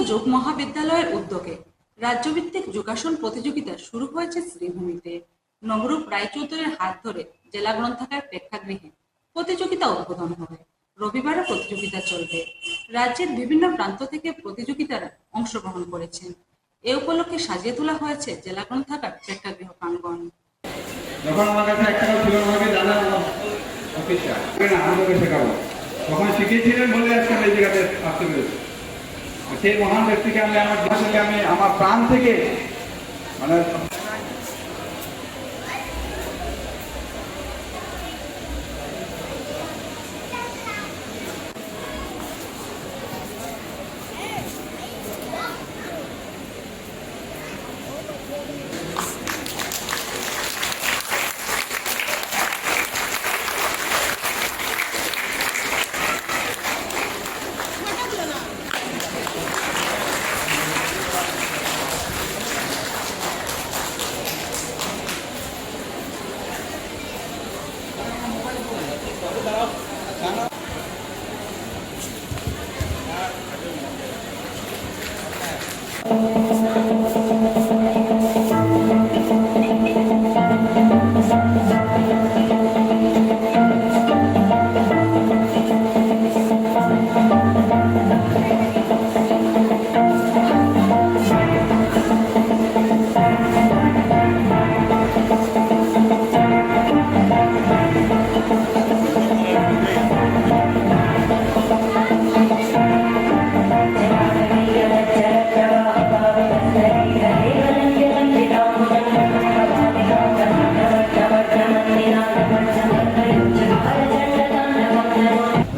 যোগ মহাবিদ্যালয়ের উদ্যোগে রাজ্যভিত্তিক যোগাসন প্রতিযোগিতা শুরু হয়েছে শ্রীভূমিতে। নবরূপ রায়চৌধুরীর হাত ধরে জেলা গ্রন্থাগার প্রেক্ষাগৃহে প্রতিযোগিতা উদ্বোধন হবে। রবিবারও প্রতিযোগিতা চলবে। রাজ্যের বিভিন্ন প্রান্ত থেকে প্রতিযোগিতারা অংশগ্রহণ করেছেন। এ উপলক্ষে সাজিয়ে তোলা হয়েছে জেলা গ্রন্থাগার প্রেক্ষাগৃহ প্রাঙ্গণ। যখন আমার কাছে একটা ছিল আমাকে জানার অফিসটা আমাকে শেখাবো, তখন শিখিয়েছিলেন বলে আজকে আমি এই জায়গাতে আসতে পেরেছি। সেই মহান ব্যক্তিকে আমি আমার জীবনকে আমি আমার প্রাণ থেকে মানে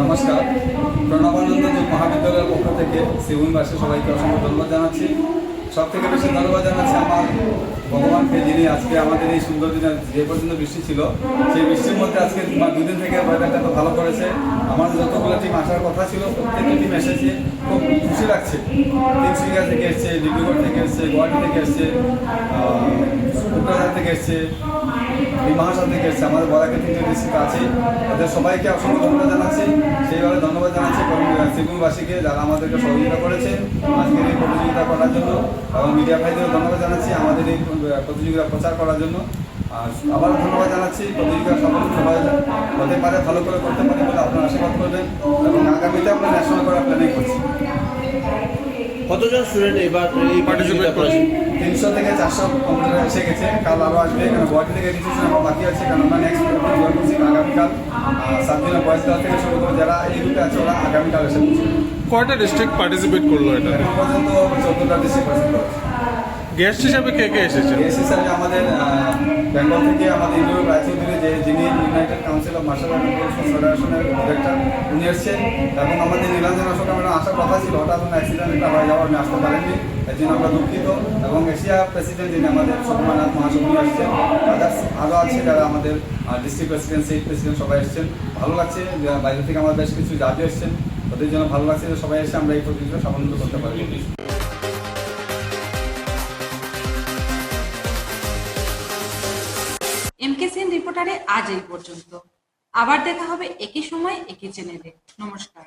নমস্কার, প্রণবানন্দ যোগ মহাবিদ্যালয়ের পক্ষ থেকে শ্রীভূমিবাসী সবাইকে অসংখ্য ধন্যবাদ জানাচ্ছি। সব থেকে বেশি ধন্যবাদ জানাচ্ছি আমার ভগবানকে, যিনি আজকে আমাদের এই সুন্দর দিনে যে পর্যন্ত বৃষ্টি ছিল সেই বৃষ্টির মধ্যে আজকে 2 দিন থেকে ওয়েদারটা তো ভালো করেছে। আমাদের যতগুলো টিম আসার কথা ছিল প্রত্যেকটি টিম এসেছে, খুব খুশি লাগছে। তিনশিকা থেকে এসছে, ডিব্রুগড় থেকে এসছে, গুয়াহাটি থেকে এসছে, কোকরাঝার থেকে এসছে, মহাশাল থেকে এসছে। আমাদের বরাকে 3টে ডিস্ট্রিক্ট আছে, তাদের সবাইকে অসংখ্য ধন্যবাদ জানাচ্ছি। সেইভাবে ধন্যবাদ জানাচ্ছি শ্রীভূমিবাসীকে যারা আমাদেরকে সহযোগিতা করেছে আজকের এই প্রতিযোগিতা করার জন্য, এবং মিডিয়া ভাইদেরও ধন্যবাদ জানাচ্ছি আমাদের এই প্রতিযোগিতা প্রচার করার জন্য। আর আবারও ধন্যবাদ জানাচ্ছি। প্রতিযোগিতা সফল হতে পারে, ভালো করে করতে পারে বলে আপনারা আশীর্বাদ করবেন, এবং আগামীতে আমরা ন্যাশনাল করার প্ল্যানিং করছি। কতজন স্টুডেন্ট এবার এই পার্টিসিপেট করেছে? 300 থেকে 400 কম্পিউটার এসে গেছে। কাল আরও আসবে, কারণ গুয়াহাটি থেকে রেজিস্ট্রেশন আমার বাকি আছে, কারণ আমরা নেক্সট জয়েন করছি আগামীকাল। 7 দিনের বয়স দেওয়া থেকে শুরু করে যারা এই রুটে আছে ওরা আগামীকাল এসে পৌঁছে। কয়টা ডিস্ট্রিক্ট পার্টিসিপেট করলো এটা? এখন পর্যন্ত 14টা ডিস্ট্রিক্ট পার্টিসিপেট করেছে। গেস্ট হিসাবে কে কে এসেছে? গেস্ট হিসাবে আমাদের বেঙ্গল থেকে আমাদের ইন্দ্র রায়চৌধুরী, যিনি United Council of Martial Art ফেডারেশনের ডিরেক্টর, উনি এসছেন। এবং আমাদের নীলাঞ্জন অশোক ম্যাডাম আসার কথা ছিল, হঠাৎ অ্যাক্সিডেন্ট একটা হয়ে যাওয়ার উনি আসতে পারেননি, এর জন্য আমরা দুঃখিত। এবং এশিয়া প্রেসিডেন্ট যিনি আমাদের সুকুমারনাথ মহাশয় উনি আসছেন। আরও আছে যারা আমাদের ডিস্ট্রিক্ট প্রেসিডেন্ট, স্টেট প্রেসিডেন্ট সবাই এসছেন। ভালো লাগছে, বাইরে থেকে আমাদের বেশ কিছু জাজও এসছেন, ওদের জন্য ভালো লাগছে যে সবাই এসে আমরা এই প্রতিযোগিতা সাফল্য করতে পারি। MKCN রিপোর্টারে আজ এই পর্যন্ত। আবার দেখা হবে একই সময় একই চ্যানেলে। নমস্কার।